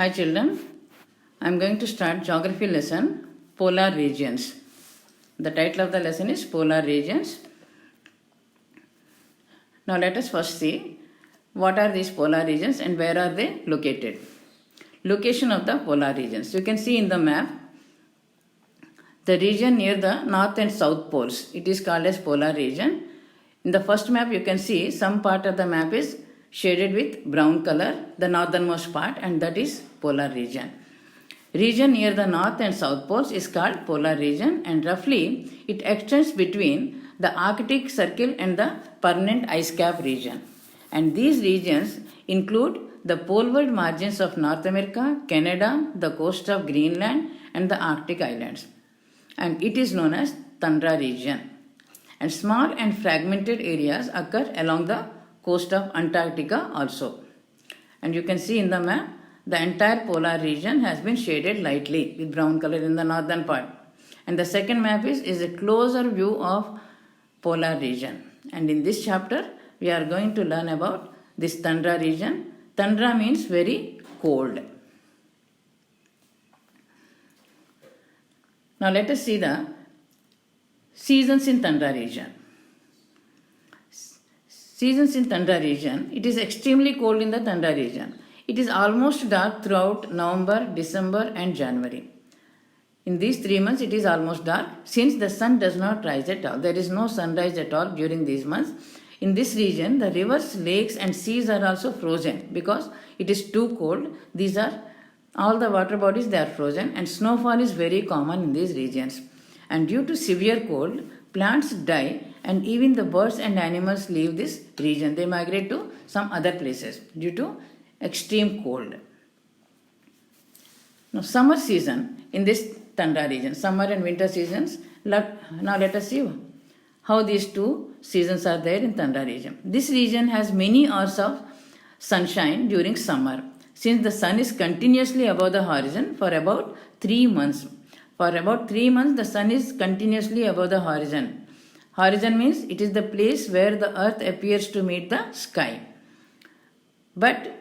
Hi children, I am going to start geography lesson Polar Regions. The title of the lesson is Polar Regions. Now let us first see what are these polar regions and where are they located. Location of the polar regions. You can see in the map the region near the north and south poles. It is called as polar region. In the first map you can see some part of the map is shaded with brown color, the northernmost part, and that is polar region. Region near the north and south poles is called polar region, and roughly it extends between the Arctic Circle and the permanent ice cap region. And these regions include the poleward margins of North America, Canada, the coast of Greenland, and the Arctic islands. And it is known as tundra region. And small and fragmented areas occur along the coast of Antarctica also. And you can see in the map, the entire polar region has been shaded lightly with brown color in the northern part. And the second map is a closer view of polar region. And in this chapter, we are going to learn about this tundra region. Tundra means very cold. Now let us see the seasons in tundra region. Seasons in tundra region, it is extremely cold in the tundra region. It is almost dark throughout November, December and January. In these 3 months it is almost dark since the sun does not rise at all. There is no sunrise at all during these months. In this region, the rivers, lakes and seas are also frozen because it is too cold. These are all the water bodies, they are frozen, and snowfall is very common in these regions. And due to severe cold, plants die and even the birds and animals leave this region. They migrate to some other places due to extreme cold. Now summer season in this tundra region, summer and winter seasons. Now let us see how these two seasons are there in tundra region. This region has many hours of sunshine during summer, since the sun is continuously above the horizon for about 3 months. For about 3 months the sun is continuously above the horizon. Horizon means it is the place where the earth appears to meet the sky. But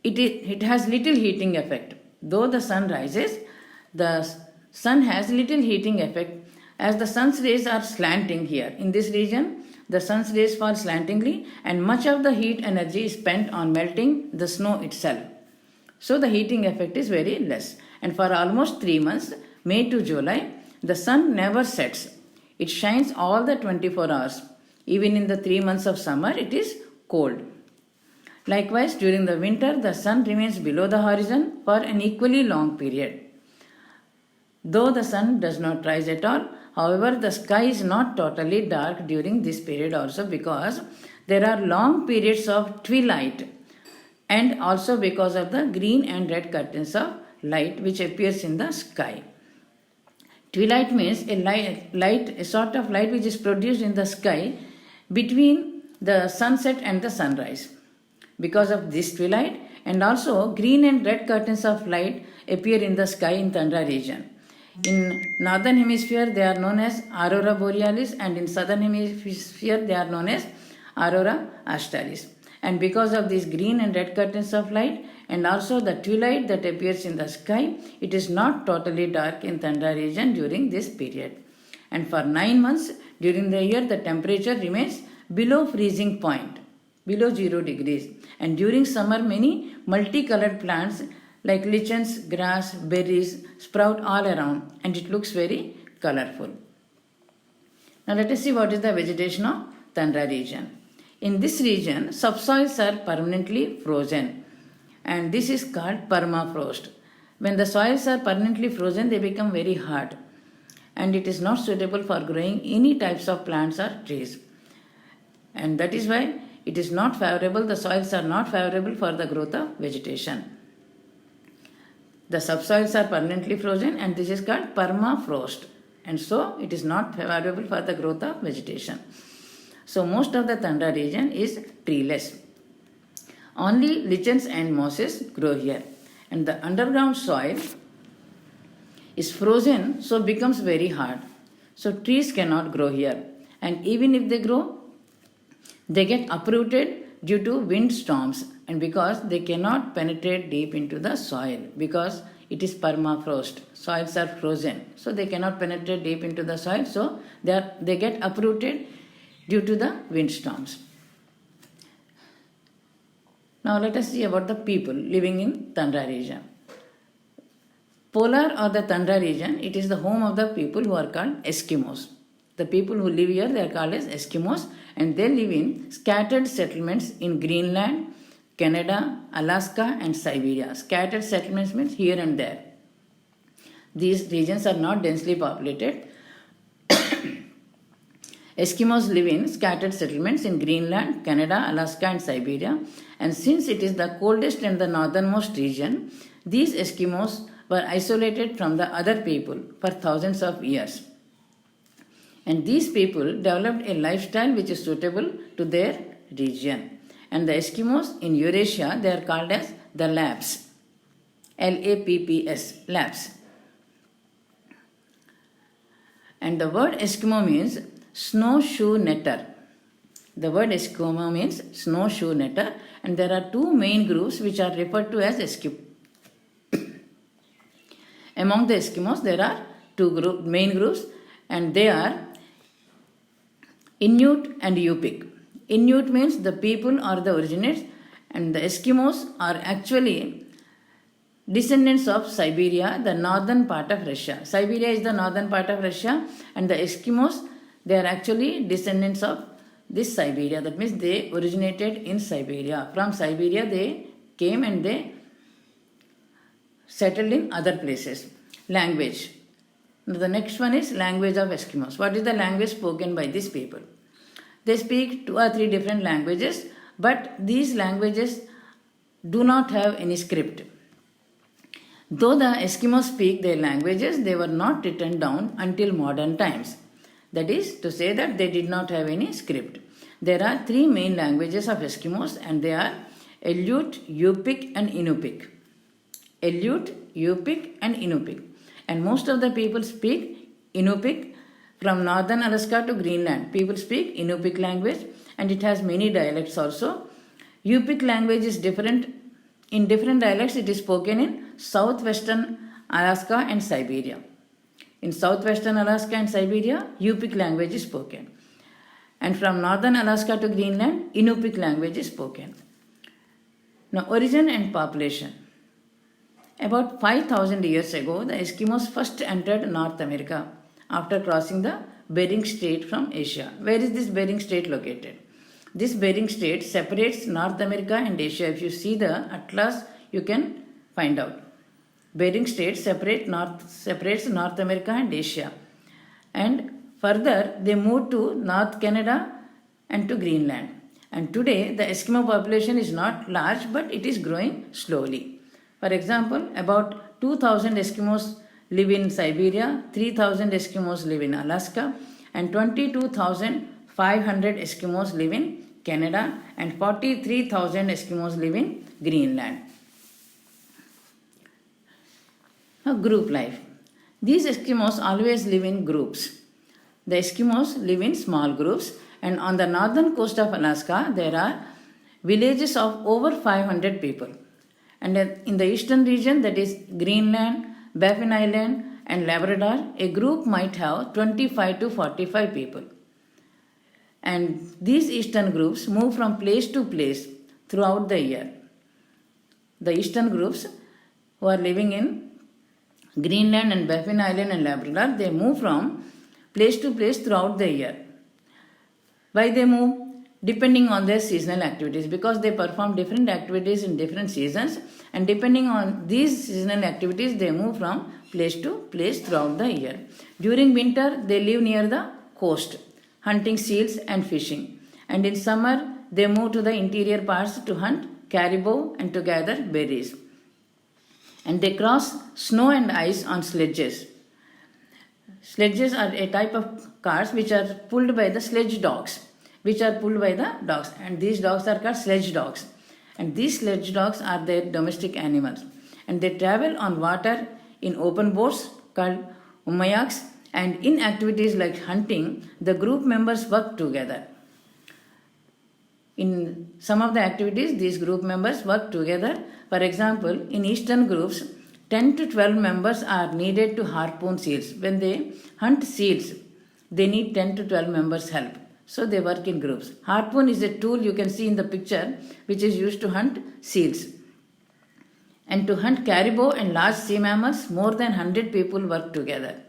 it has little heating effect. Though the sun rises, the sun has little heating effect as the sun's rays are slanting here. In this region, the sun's rays fall slantingly and much of the heat energy is spent on melting the snow itself. So the heating effect is very less. And for almost 3 months, May to July, the sun never sets. It shines all the 24 hours. Even in the 3 months of summer, it is cold. Likewise, during the winter, the sun remains below the horizon for an equally long period. Though the sun does not rise at all, however, the sky is not totally dark during this period also, because there are long periods of twilight, and also because of the green and red curtains of light which appears in the sky. Twilight means a sort of light which is produced in the sky between the sunset and the sunrise. Because of this twilight, and also green and red curtains of light appear in the sky in tundra region. In northern hemisphere they are known as aurora borealis, and in southern hemisphere they are known as aurora australis. And because of these green and red curtains of light and also the twilight that appears in the sky, it is not totally dark in tundra region during this period. And for 9 months during the year, the temperature remains below freezing point, below 0 degrees. And during summer, many multicolored plants like lichens, grass, berries sprout all around, and it looks very colorful. Now let us see what is the vegetation of tundra region. In this region, subsoils are permanently frozen, and this is called permafrost. When the soils are permanently frozen, they become very hard, and it is not suitable for growing any types of plants or trees. And that is why it is not favorable, the soils are not favorable for the growth of vegetation. The subsoils are permanently frozen, and this is called permafrost, and so it is not favorable for the growth of vegetation. So most of the tundra region is treeless. Only lichens and mosses grow here, and the underground soil is frozen, so becomes very hard. So trees cannot grow here, and even if they grow, they get uprooted due to wind storms. and because they cannot penetrate deep into the soil because it is permafrost. Soils are frozen, so they cannot penetrate deep into the soil, so they get uprooted due to the windstorms. Now let us see about the people living in Tundra region. Polar or the Tundra region, it is the home of the people who are called Eskimos. The people who live here, they are called as Eskimos, and they live in scattered settlements in Greenland, Canada, Alaska and Siberia. Scattered settlements means here and there. These regions are not densely populated. Eskimos live in scattered settlements in Greenland, Canada, Alaska and Siberia, and since it is the coldest and the northernmost region, these Eskimos were isolated from the other people for thousands of years. And these people developed a lifestyle which is suitable to their region. And the Eskimos in Eurasia, they are called as the Lapps. Lapps, Lapps. And the word Eskimo means snowshoe netter. The word Eskimo means snowshoe netter, and there are two main groups which are referred to as Eskimo. Among the Eskimos, there are two main groups, and they are Inuit and Yupik. Inuit means the people or the originators, and the Eskimos are actually descendants of Siberia, the northern part of Russia. Siberia is the northern part of Russia, and the Eskimos, they are actually descendants of this Siberia. That means they originated in Siberia. From Siberia they came and they settled in other places. Language. Now the next one is language of Eskimos. What is the language spoken by these people? They speak 2 or 3 different languages, but these languages do not have any script. Though the Eskimos speak their languages, they were not written down until modern times. That is to say that they did not have any script. There are 3 main languages of Eskimos, and they are Aleut, Yupik and Inupiq. Aleut, Yupik and Inupiq. And most of the people speak Inupiq. From northern Alaska to Greenland, people speak Inupiq language, and it has many dialects also. Yupik language is different. In different dialects, it is spoken in southwestern Alaska and Siberia. In southwestern Alaska and Siberia, Yupik language is spoken. And from northern Alaska to Greenland, Inupiq language is spoken. Now, origin and population. About 5,000 years ago, the Eskimos first entered North America after crossing the Bering Strait from Asia. Where is this Bering Strait located? This Bering Strait separates North America and Asia. If you see the atlas, you can find out. Bering Strait separates North America and Asia. And further, they moved to North Canada and to Greenland. And today, the Eskimo population is not large, but it is growing slowly. For example, about 2,000 Eskimos live in Siberia, 3,000 Eskimos live in Alaska, and 22,500 Eskimos live in Canada, and 43,000 Eskimos live in Greenland. Group life. These Eskimos always live in groups. The Eskimos live in small groups, and on the northern coast of Alaska, there are villages of over 500 people. And in the eastern region, that is Greenland, Baffin Island and Labrador, a group might have 25 to 45 people. And these eastern groups move from place to place throughout the year. The eastern groups who are living in Greenland and Baffin Island and Labrador, they move from place to place throughout the year. Why they move? Depending on their seasonal activities, because they perform different activities in different seasons, and depending on these seasonal activities, they move from place to place throughout the year. During winter, they live near the coast, hunting seals and fishing. And in summer, they move to the interior parts to hunt caribou and to gather berries. And they cross snow and ice on sledges. Sledges are a type of cars which are pulled by the sledge dogs. And these dogs are called sledge dogs. And these sledge dogs are their domestic animals. And they travel on water in open boats called umayaks, and in activities like hunting, the group members work together. In some of the activities, these group members work together. For example, in eastern groups, 10 to 12 members are needed to harpoon seals. When they hunt seals, they need 10 to 12 members' help. So they work in groups. Harpoon is a tool you can see in the picture which is used to hunt seals. And to hunt caribou and large sea mammals, more than 100 people work together.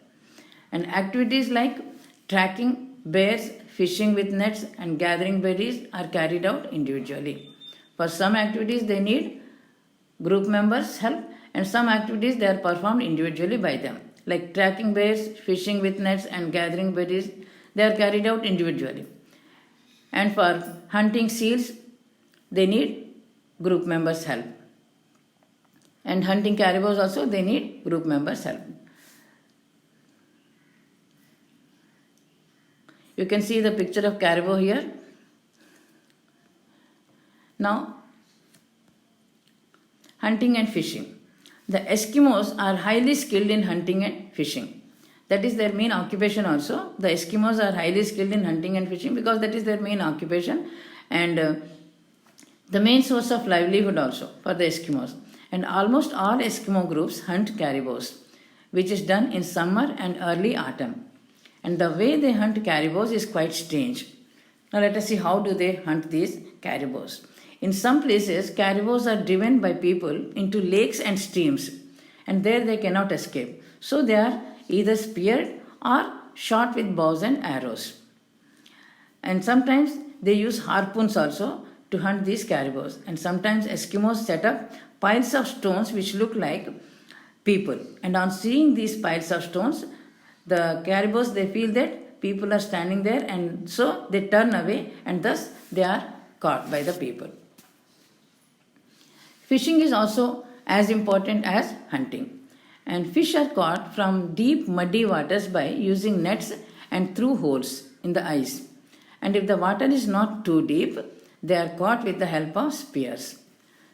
And activities like tracking bears, fishing with nets, and gathering berries are carried out individually. For some activities, they need group members' help, and some activities they are performed individually by them. Like tracking bears, fishing with nets, and gathering berries, they are carried out individually. And for hunting seals, they need group members' help. And hunting caribous also, they need group members' help. You can see the picture of caribou here. Now, hunting and fishing. The Eskimos are highly skilled in hunting and fishing. That is their main occupation also. The Eskimos are highly skilled in hunting and fishing because that is their main occupation and the main source of livelihood also for the Eskimos. And almost all Eskimo groups hunt caribous, which is done in summer and early autumn. And the way they hunt caribous is quite strange. Now let us see how do they hunt these caribous. In some places, caribous are driven by people into lakes and streams, and there they cannot escape. So they are either speared or shot with bows and arrows. And sometimes they use harpoons also to hunt these caribous. And sometimes Eskimos set up piles of stones which look like people. And on seeing these piles of stones, the caribous, they feel that people are standing there, and so they turn away, and thus they are caught by the people. Fishing is also as important as hunting. And fish are caught from deep muddy waters by using nets and through holes in the ice. And if the water is not too deep, they are caught with the help of spears.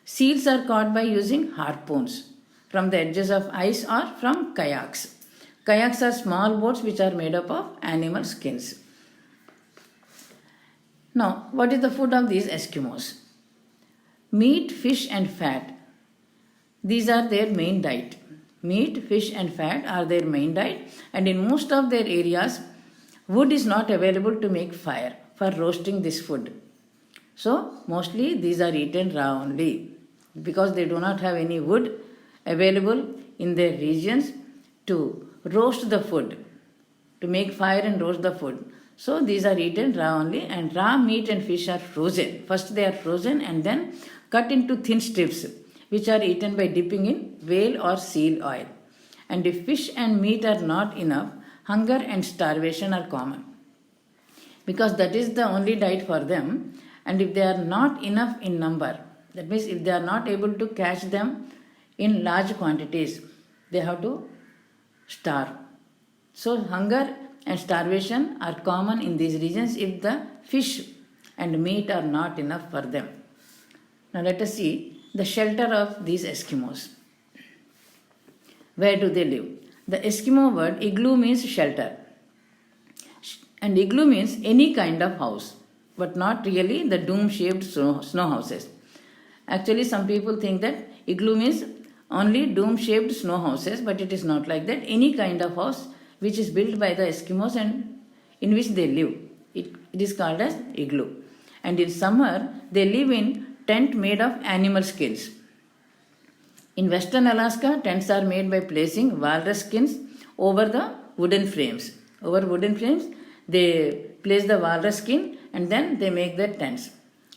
Seals are caught by using harpoons from the edges of ice or from kayaks. Kayaks are small boats which are made up of animal skins. Now, what is the food of these Eskimos? Meat, fish and fat. These are their main diet. Meat, fish and fat are their main diet, and in most of their areas, wood is not available to make fire for roasting this food. So, mostly these are eaten raw only because they do not have any wood available in their regions to roast the food, to make fire and roast the food. So these are eaten raw only, and raw meat and fish are frozen. First they are frozen and then cut into thin strips which are eaten by dipping in whale or seal oil. And if fish and meat are not enough, hunger and starvation are common because that is the only diet for them. And if they are not enough in number, that means if they are not able to catch them in large quantities, they have to starve. So hunger and starvation are common in these regions if the fish and meat are not enough for them. Now let us see the shelter of these Eskimos. Where do they live? The Eskimo word igloo means shelter. And igloo means any kind of house, but not really the dome-shaped snow houses. Actually, some people think that igloo means only dome-shaped snow houses, but it is not like that. Any kind of house which is built by the Eskimos and in which they live, it is called as igloo. And in summer, they live in tent made of animal skins. In western Alaska, tents are made by placing walrus skins over the wooden frames. Over wooden frames, they place the walrus skin and then they make their tents.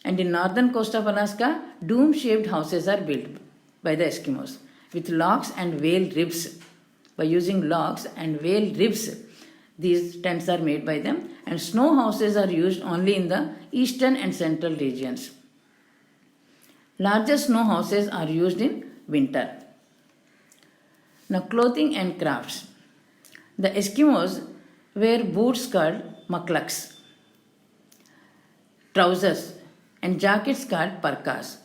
And in northern coast of Alaska, dome-shaped houses are built by the Eskimos with logs and whale ribs. By using logs and whale ribs, these tents are made by them, and snow houses are used only in the eastern and central regions. Larger snow houses are used in winter. Now, clothing and crafts. The Eskimos wear boots called muklaks, trousers and jackets called parkas.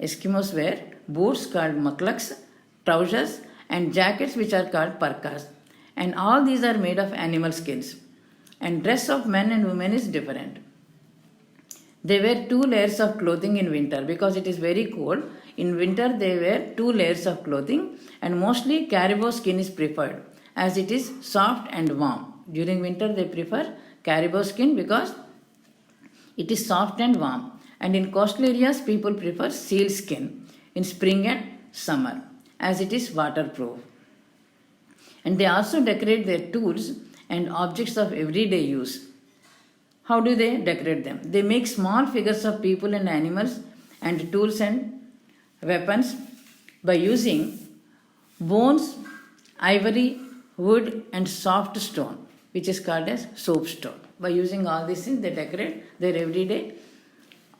Eskimos wear boots called muklaks, trousers and jackets which are called parkas. And all these are made of animal skins. And dress of men and women is different. They wear 2 layers of clothing in winter because it is very cold. In winter, they wear 2 layers of clothing, and mostly caribou skin is preferred as it is soft and warm. During winter, they prefer caribou skin because it is soft and warm. And in coastal areas, people prefer seal skin in spring and summer as it is waterproof. And they also decorate their tools and objects of everyday use. How do they decorate them? They make small figures of people and animals and tools and weapons by using bones, ivory, wood, and soft stone, which is called as soapstone. By using all these things, they decorate their everyday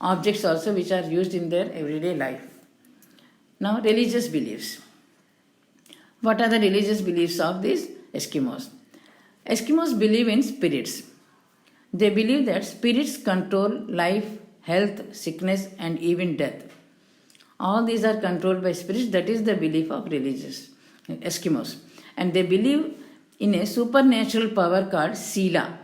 objects also, which are used in their everyday life. Now, religious beliefs. What are the religious beliefs of these Eskimos? Eskimos believe in spirits. They believe that spirits control life, health, sickness, and even death. All these are controlled by spirits. That is the belief of religious Eskimos. And they believe in a supernatural power called Sila.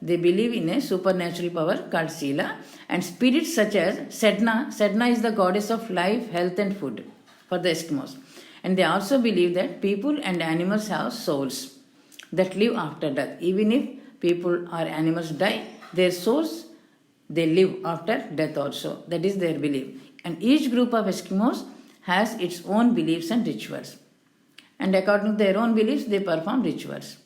They believe in a supernatural power called Sila. And spirits such as Sedna. Sedna is the goddess of life, health, and food for the Eskimos. And they also believe that people and animals have souls that live after death. Even if people or animals die, their souls, they live after death also. That is their belief. And each group of Eskimos has its own beliefs and rituals. And according to their own beliefs, they perform rituals.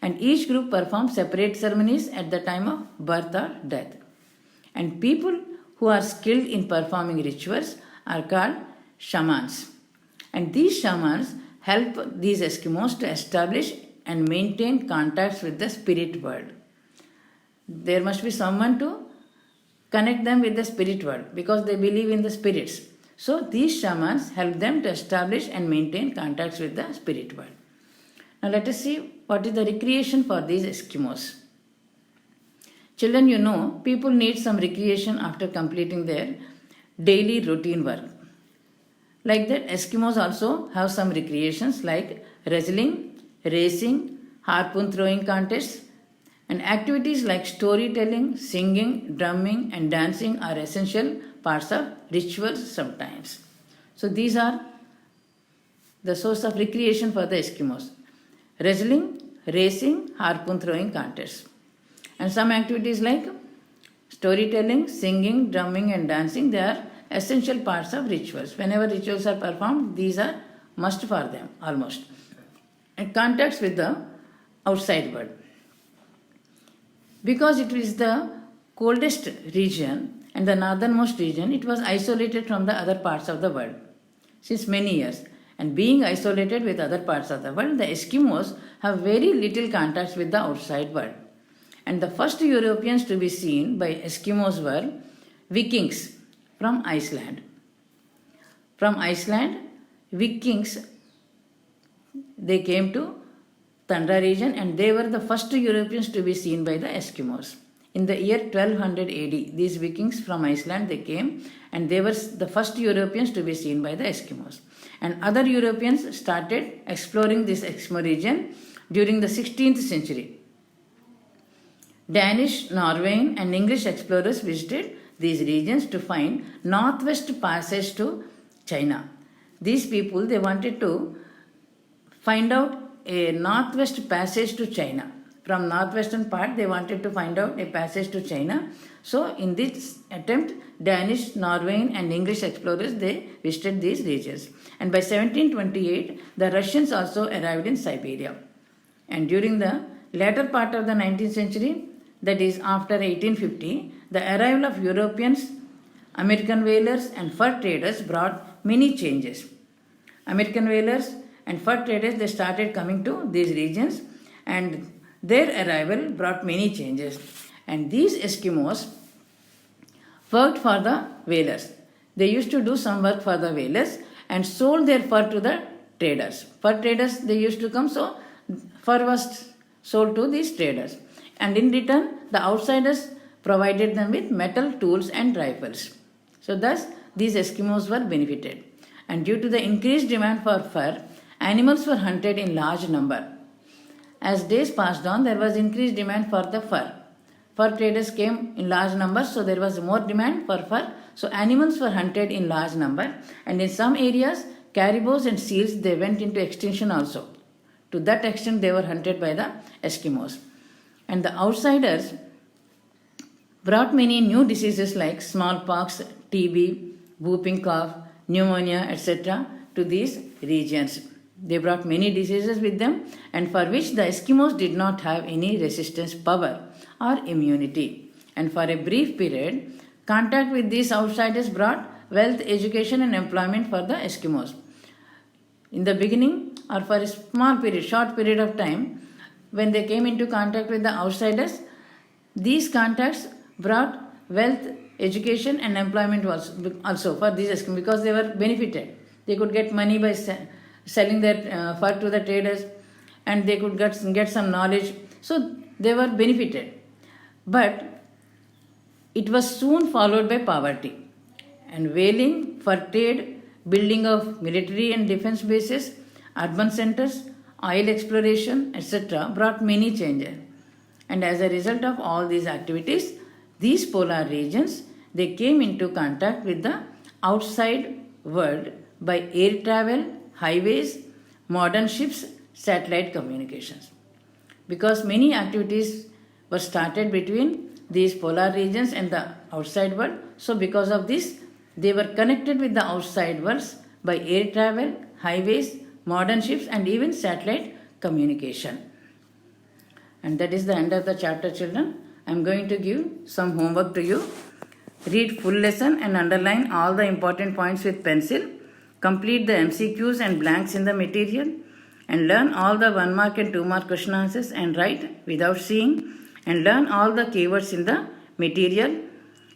And each group performs separate ceremonies at the time of birth or death. And people who are skilled in performing rituals are called shamans. And these shamans help these Eskimos to establish and maintain contacts with the spirit world. There must be someone to connect them with the spirit world because they believe in the spirits. So these shamans help them to establish and maintain contacts with the spirit world. Now let us see what is the recreation for these Eskimos. Children, you know, people need some recreation after completing their daily routine work. Like that, Eskimos also have some recreations like wrestling, racing, harpoon throwing contests, and activities like storytelling, singing, drumming, and dancing are essential parts of rituals sometimes. So these are the source of recreation for the Eskimos. Wrestling, racing, harpoon throwing contests. And some activities like storytelling, singing, drumming, and dancing, they are essential parts of rituals. Whenever rituals are performed, these are must for them almost. And contacts with the outside world. Because it is the coldest region and the northernmost region, it was isolated from the other parts of the world since many years. And being isolated with other parts of the world, the Eskimos have very little contacts with the outside world. And the first Europeans to be seen by Eskimos were Vikings from Iceland. From Iceland, Vikings, they came to Tundra region and they were the first Europeans to be seen by the Eskimos. In the year 1200 AD, these Vikings from Iceland, they came and they were the first Europeans to be seen by the Eskimos. And other Europeans started exploring this Eskimo region during the 16th century. Danish, Norwegian, and English explorers visited these regions to find northwest passage to China. These people, they wanted to find out a northwest passage to China. From northwestern part, they wanted to find out a passage to China. So, in this attempt, Danish, Norwegian, and English explorers, they visited these regions. And by 1728, the Russians also arrived in Siberia. And during the later part of the 19th century, that is after 1850, the arrival of Europeans, American whalers, and fur traders brought many changes. American whalers and fur traders, they started coming to these regions, and their arrival brought many changes. And these Eskimos worked for the whalers. They used to do some work for the whalers and sold their fur to the traders. Fur traders, they used to come, so fur was sold to these traders. And in return, the outsiders provided them with metal tools and rifles. So thus, these Eskimos were benefited. And due to the increased demand for fur, animals were hunted in large number. As days passed on, there was increased demand for the fur. fur traders came in large numbers, so there was more demand for fur. So animals were hunted in large number, and in some areas, caribous and seals they went into extinction also. To that extent, they were hunted by the Eskimos. And the outsiders brought many new diseases like smallpox, TB, whooping cough, pneumonia, etc. to these regions. They brought many diseases with them, and for which the Eskimos did not have any resistance power or immunity. And for a brief period, contact with these outsiders brought wealth, education, and employment for the Eskimos. In the beginning, or for a small period, short period of time, when they came into contact with the outsiders, these contacts brought wealth, education, and employment also for these Eskimos, because they were benefited. They could get money by selling their fur to the traders, and they could get some knowledge. So they were benefited. But it was soon followed by poverty and whaling for trade, building of military and defense bases, urban centers, oil exploration, etc. brought many changes. And as a result of all these activities, these polar regions, they came into contact with the outside world by air travel, highways, modern ships, satellite communications. Because many activities were started between these polar regions and the outside world, so because of this, they were connected with the outside worlds by air travel, highways, modern ships, and even satellite communication. And that is the end of the chapter, children. I am going to give some homework to you. Read full lesson and underline all the important points with pencil. Complete the MCQs and blanks in the material. And learn all the 1 mark and 2 mark question answers and write without seeing. And learn all the keywords in the material.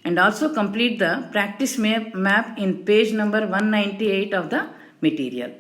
And also complete the practice map in page number 198 of the material.